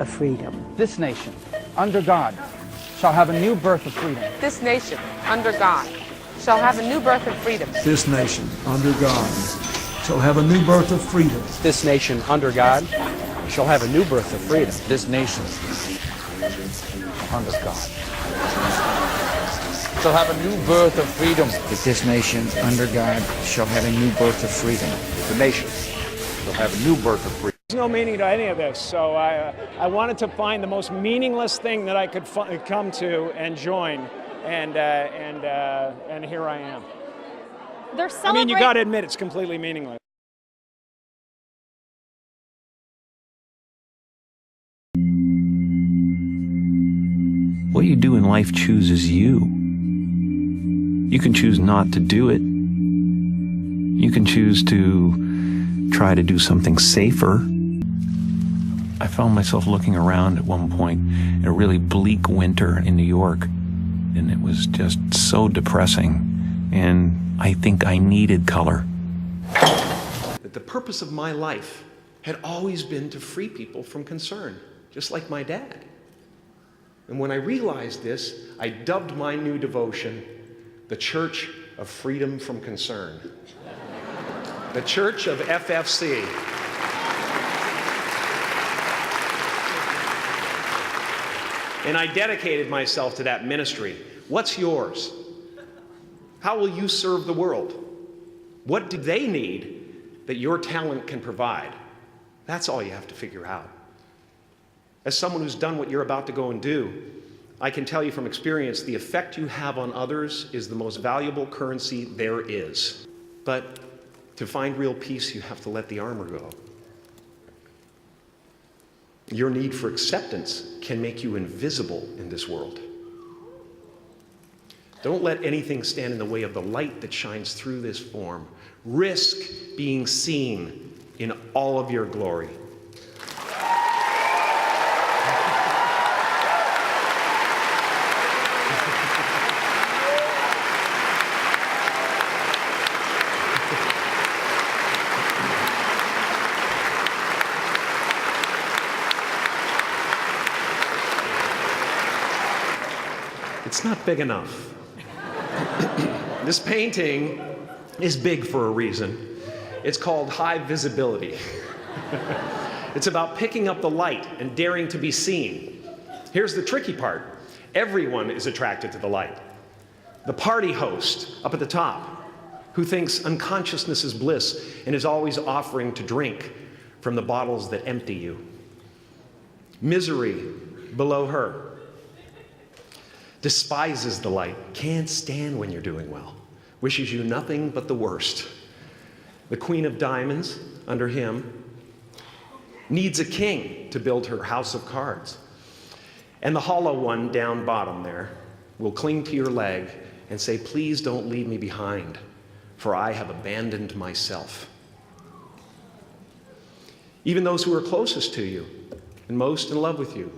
of freedom. This nation, under God, shall have a new birth of freedom. This nation, under God, shall have a new birth of freedom. This nation, under God, shall have a new birth of freedom. This nation, under God, shall have a new birth of freedom. This nation, under God, shall have a new birth of freedom. That this nation, under God, shall have a new birth of freedom. The nation shall have a new birth of freedom. There's no meaning to any of this, so I wanted to find the most meaningless thing that I could come to and join, and here I am. I mean, you got to admit it's completely meaningless. What you do in life chooses you. You can choose not to do it. You can choose to try to do something safer. I found myself looking around at one point in a really bleak winter in New York, and it was just so depressing, and I think I needed color. That the purpose of my life had always been to free people from concern, just like my dad. And when I realized this, I dubbed my new devotion the Church of Freedom from Concern. The Church of FFC. And I dedicated myself to that ministry. What's yours? How will you serve the world? What do they need that your talent can provide? That's all you have to figure out. As someone who's done what you're about to go and do, I can tell you from experience, the effect you have on others is the most valuable currency there is. But to find real peace, you have to let the armor go. Your need for acceptance can make you invisible in this world. Don't let anything stand in the way of the light that shines through this form. Risk being seen in all of your glory. It's not big enough. This painting is big for a reason. It's called high visibility. It's about picking up the light and daring to be seen. Here's the tricky part. Everyone is attracted to the light. The party host up at the top, who thinks unconsciousness is bliss and is always offering to drink from the bottles that empty you. Misery below her. Despises the light, can't stand when you're doing well, wishes you nothing but the worst. The Queen of Diamonds, under him, needs a king to build her house of cards. And the hollow one down bottom there will cling to your leg and say, please don't leave me behind, for I have abandoned myself. Even those who are closest to you and most in love with you,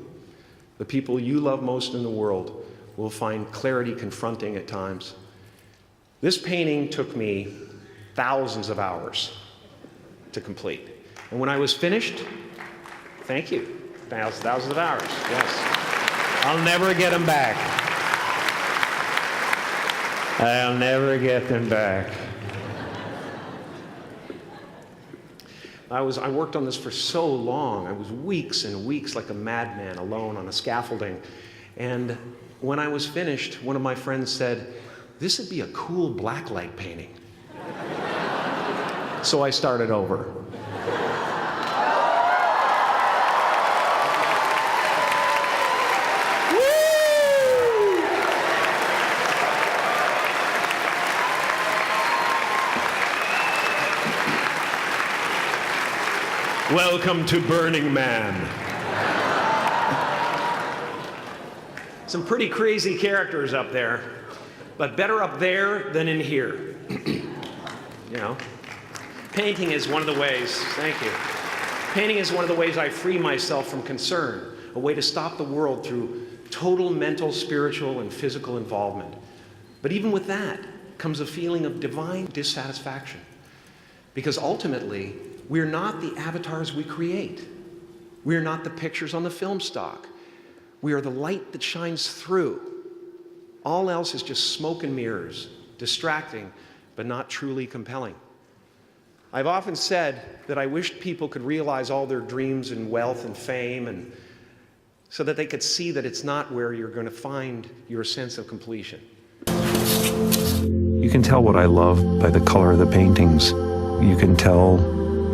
the people you love most in the world, will find clarity confronting at times. This painting took me thousands of hours to complete. And when I was finished, thank you, thousands of hours, yes. I'll never get them back. I'll never get them back. I worked on this for so long. I was weeks and weeks like a madman alone on a scaffolding. And when I was finished, one of my friends said, this would be a cool blacklight painting. So I started over. Welcome to Burning Man. Some pretty crazy characters up there, but better up there than in here. You know, painting is one of the ways, thank you. Painting is one of the ways I free myself from concern, a way to stop the world through total mental, spiritual, and physical involvement. But even with that comes a feeling of divine dissatisfaction, because ultimately, we're not the avatars we create. We are not the pictures on the film stock. We are the light that shines through. All else is just smoke and mirrors, distracting, but not truly compelling. I've often said that I wished people could realize all their dreams and wealth and fame, and so that they could see that it's not where you're going to find your sense of completion. You can tell what I love by the color of the paintings. You can tell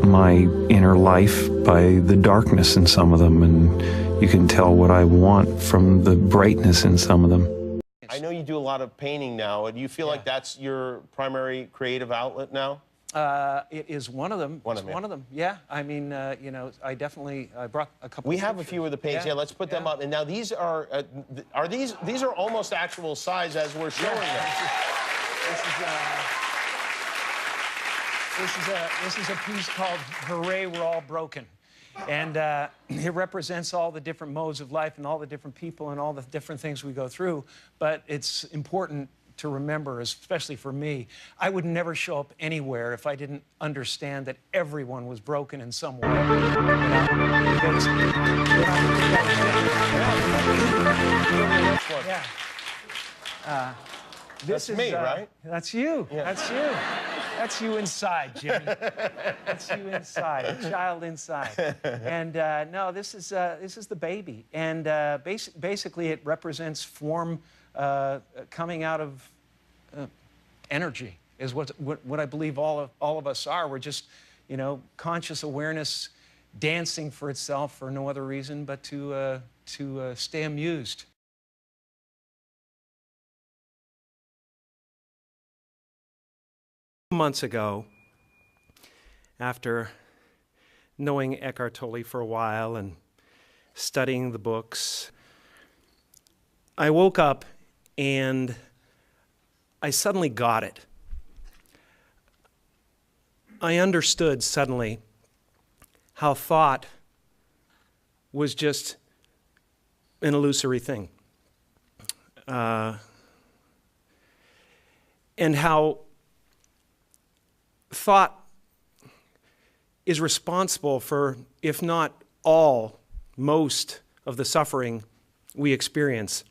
my inner life by the darkness in some of them, and you can tell what I want from the brightness in some of them. I know you do a lot of painting now. Do you feel like that's your primary creative outlet now? It is one of them. One of them. Yeah. I mean, you know, I brought a couple. We have a few of the paintings. Yeah, let's put them up. And now these are these are almost actual size as we're showing them. This is a piece called "Hooray, We're All Broken," and it represents all the different modes of life and all the different people and all the different things we go through. But it's important to remember, especially for me, I would never show up anywhere if I didn't understand that everyone was broken in some way. That's me, right? That's you. Yeah. That's you. That's you inside, Jimmy. That's you inside, a child inside. And no, this is the baby. And basically, it represents form coming out of energy. Is what I believe all of us are. We're just, you know, conscious awareness, dancing for itself for no other reason but to stay amused. Months ago, after knowing Eckhart Tolle for a while and studying the books, I woke up and I suddenly got it. I understood suddenly how thought was just an illusory thing. And how thought is responsible for, if not all, most of the suffering we experience.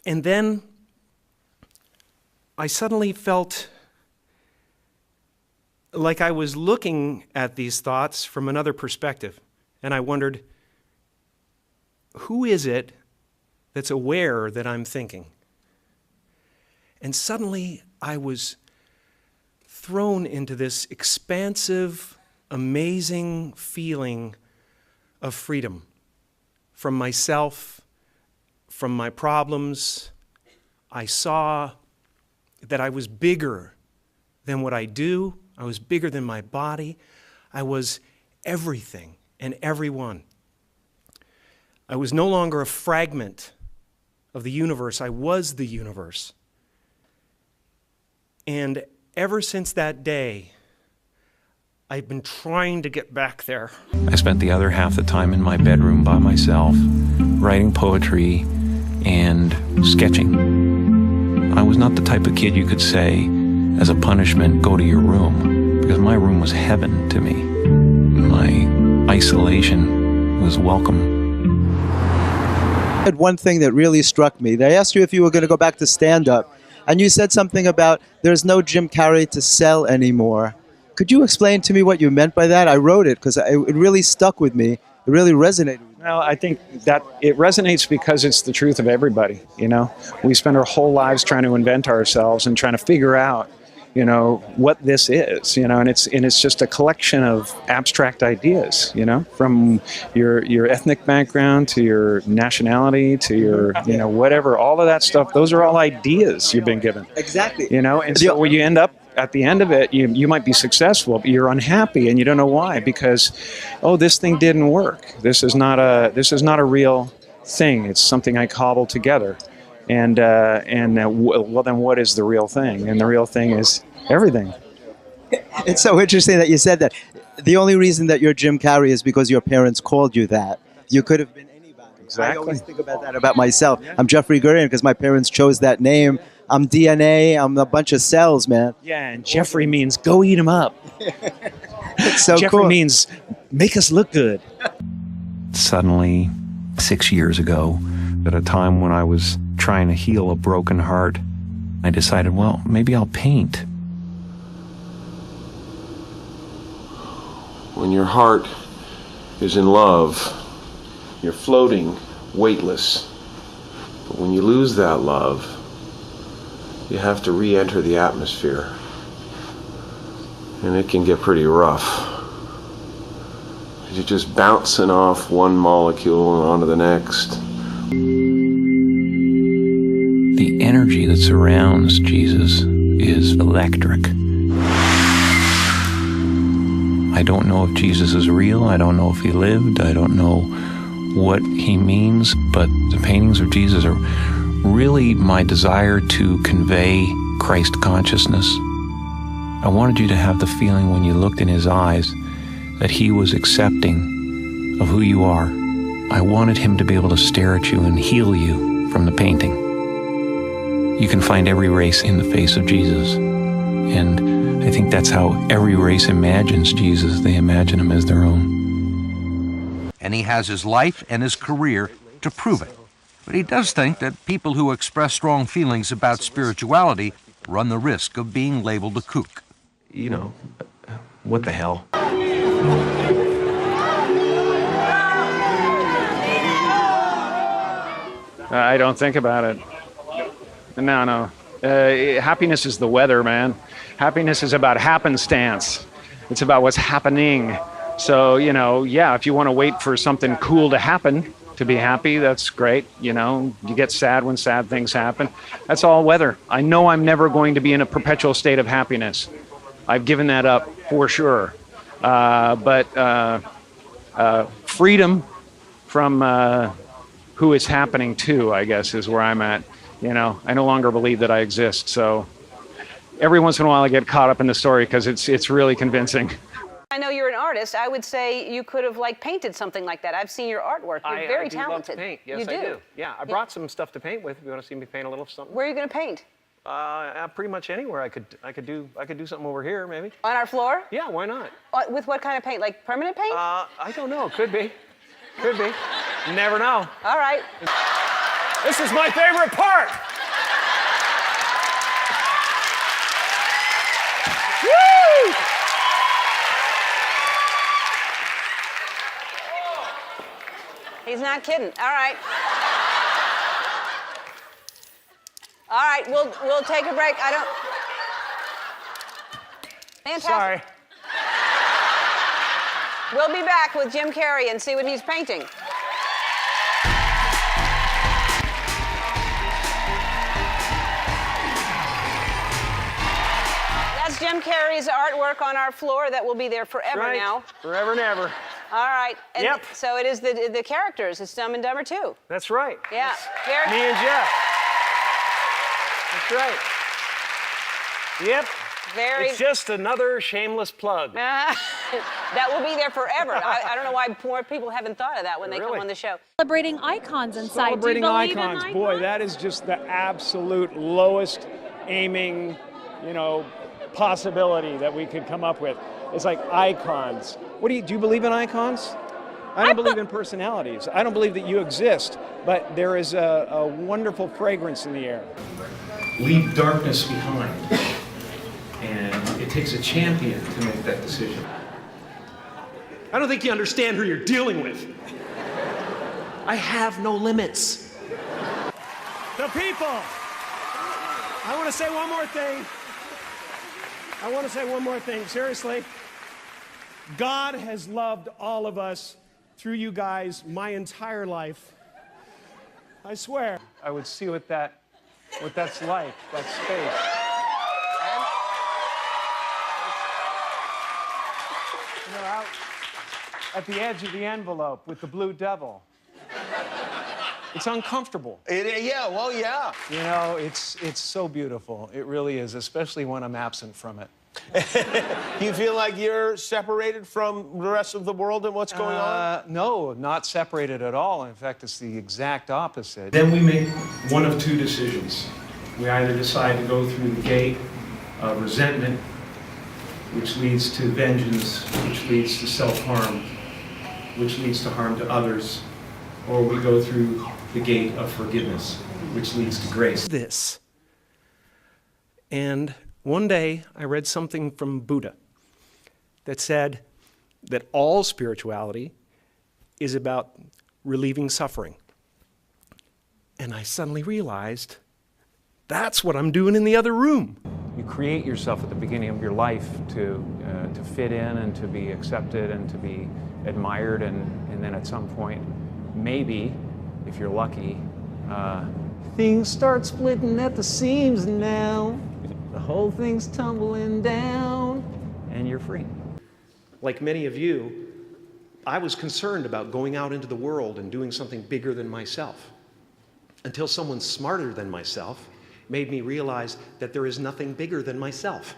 And then I suddenly felt like I was looking at these thoughts from another perspective. And I wondered, who is it that's aware that I'm thinking? And suddenly I was thrown into this expansive, amazing feeling of freedom from myself, from my problems. I saw that I was bigger than what I do. I was bigger than my body. I was everything and everyone. I was no longer a fragment of the universe. I was the universe. And ever since that day, I've been trying to get back there. I spent the other half the time in my bedroom by myself, writing poetry and sketching. I was not the type of kid you could say, as a punishment, go to your room, because my room was heaven to me. My isolation was welcome. One thing that really struck me, they asked you if you were going to go back to stand-up, and you said something about there's no Jim Carrey to sell anymore. Could you explain to me what you meant by that? I wrote it because it really stuck with me. It really resonated with me. Well, I think that it resonates because it's the truth of everybody, you know? We spend our whole lives trying to invent ourselves and trying to figure out, you know, what this is, you know, and it's just a collection of abstract ideas, you know, from your ethnic background to your nationality to your, you know, whatever, all of that stuff. Those are all ideas you've been given. Exactly. You know, and so when you end up at the end of it, you might be successful, but you're unhappy and you don't know why, because, oh, this thing didn't work. This is not a real thing. It's something I cobbled together. And well, then what is the real thing? And the real thing is everything. It's so interesting that you said that. The only reason that you're Jim Carrey is because your parents called you that. You could have been anybody. Exactly. I always think about that about myself. Yeah. I'm Jeffrey Gurian because my parents chose that name. I'm DNA. I'm a bunch of cells, man. Yeah, and Jeffrey means go eat them up. It's so Jeffrey cool. means make us look good. Suddenly, 6 years ago, at a time when I was trying to heal a broken heart, I decided, well, maybe I'll paint. When your heart is in love, you're floating, weightless. But when you lose that love, you have to re-enter the atmosphere. And it can get pretty rough. You're just bouncing off one molecule and onto the next. The energy that surrounds Jesus is electric. I don't know if Jesus is real. I don't know if he lived. I don't know what he means, but the paintings of Jesus are really my desire to convey Christ consciousness. I wanted you to have the feeling when you looked in his eyes that he was accepting of who you are. I wanted him to be able to stare at you and heal you from the painting. You can find every race in the face of Jesus. And I think that's how every race imagines Jesus. They imagine him as their own. And he has his life and his career to prove it. But he does think that people who express strong feelings about spirituality run the risk of being labeled a kook. You know, what the hell? I don't think about it. No. Happiness is the weather, man. Happiness is about happenstance. It's about what's happening. So, yeah, if you want to wait for something cool to happen to be happy, that's great. You get sad when sad things happen. That's all weather. I know I'm never going to be in a perpetual state of happiness. I've given that up for sure. But freedom from who it's happening to, I guess, is where I'm at. I no longer believe that I exist. So every once in a while I get caught up in the story because it's really convincing. I know you're an artist. I would say you could have painted something like that. I've seen your artwork. You're very talented. I do love to paint. Yes, you do. I do. Yeah, I brought some stuff to paint with. If you want to see me paint a little something. Where are you going to paint? Pretty much anywhere. I could do something over here, maybe. On our floor? Yeah, why not? With what kind of paint? Like permanent paint? I don't know. Could be. Could be. You never know. All right. This is my favorite part. Woo! He's not kidding. All right. All right, we'll take a break. Fantastic. Sorry. We'll be back with Jim Carrey and see what he's painting. That's Jim Carrey's artwork on our floor that will be there forever now. Forever and ever. All right. And yep. So it is the characters. It's Dumb and Dumber 2. That's right. Yeah. That's me and Jeff. That's right. Yep. It's just another shameless plug. That will be there forever. I don't know why more people haven't thought of that when they come on the show. Celebrating icons inside. Celebrating icons. Boy, that is just the absolute lowest aiming, possibility that we could come up with. It's like icons. Do you believe in icons? I don't believe in personalities. I don't believe that you exist, but there is a wonderful fragrance in the air. Leave darkness behind. And it takes a champion to make that decision. I don't think you understand who you're dealing with. I have no limits. The people. I want to say one more thing. Seriously. God has loved all of us through you guys my entire life. I swear. I would see what that's like, that space. Out at the edge of the envelope with the blue devil. It's uncomfortable. Yeah. It's so beautiful. It really is, especially when I'm absent from it. Do you feel like you're separated from the rest of the world and what's going on? No, not separated at all. In fact, it's the exact opposite. Then we make one of two decisions. We either decide to go through the gate of resentment, which leads to vengeance, which leads to self-harm, which leads to harm to others, or we go through the gate of forgiveness, which leads to grace. This. And one day I read something from Buddha that said that all spirituality is about relieving suffering. And I suddenly realized that's what I'm doing in the other room. You create yourself at the beginning of your life to fit in and to be accepted and to be admired, and then at some point, maybe, if you're lucky, things start splitting at the seams now. The whole thing's tumbling down, and you're free. Like many of you, I was concerned about going out into the world and doing something bigger than myself, until someone smarter than myself made me realize that there is nothing bigger than myself.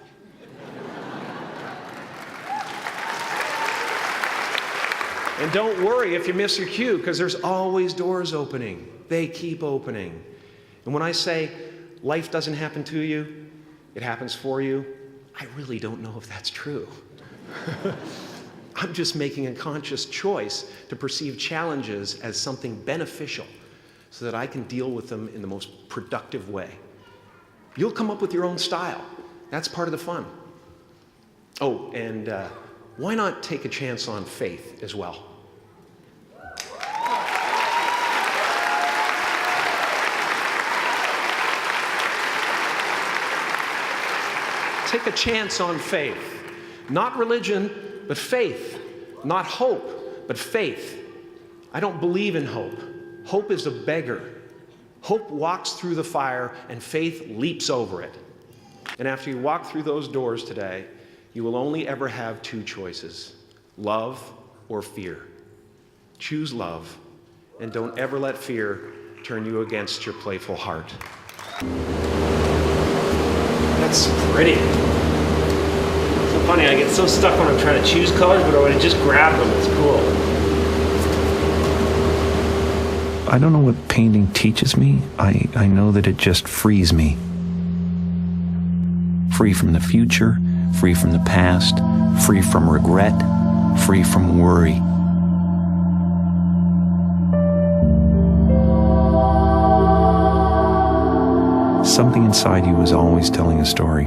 And don't worry if you miss your cue, because there's always doors opening. They keep opening. And when I say life doesn't happen to you, it happens for you, I really don't know if that's true. I'm just making a conscious choice to perceive challenges as something beneficial so that I can deal with them in the most productive way. You'll come up with your own style. That's part of the fun. Oh, and why not take a chance on faith as well? Take a chance on faith. Not religion, but faith. Not hope, but faith. I don't believe in hope. Hope is a beggar. Hope walks through the fire and faith leaps over it. And after you walk through those doors today, you will only ever have two choices: love or fear. Choose love, and don't ever let fear turn you against your playful heart. That's pretty. So funny, I get so stuck when I'm trying to choose colors, but when I just grab them, it's cool. I don't know what painting teaches me. I know that it just frees me. Free from the future, free from the past, free from regret, free from worry. Something inside you is always telling a story.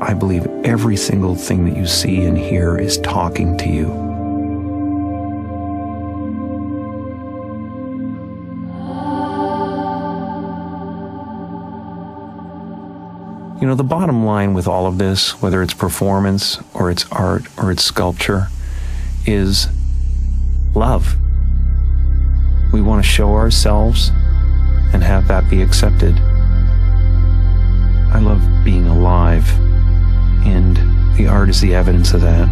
I believe every single thing that you see and hear is talking to you. You know, the bottom line with all of this, whether it's performance or it's art or it's sculpture, is love. We want to show ourselves and have that be accepted. I love being alive, and the art is the evidence of that.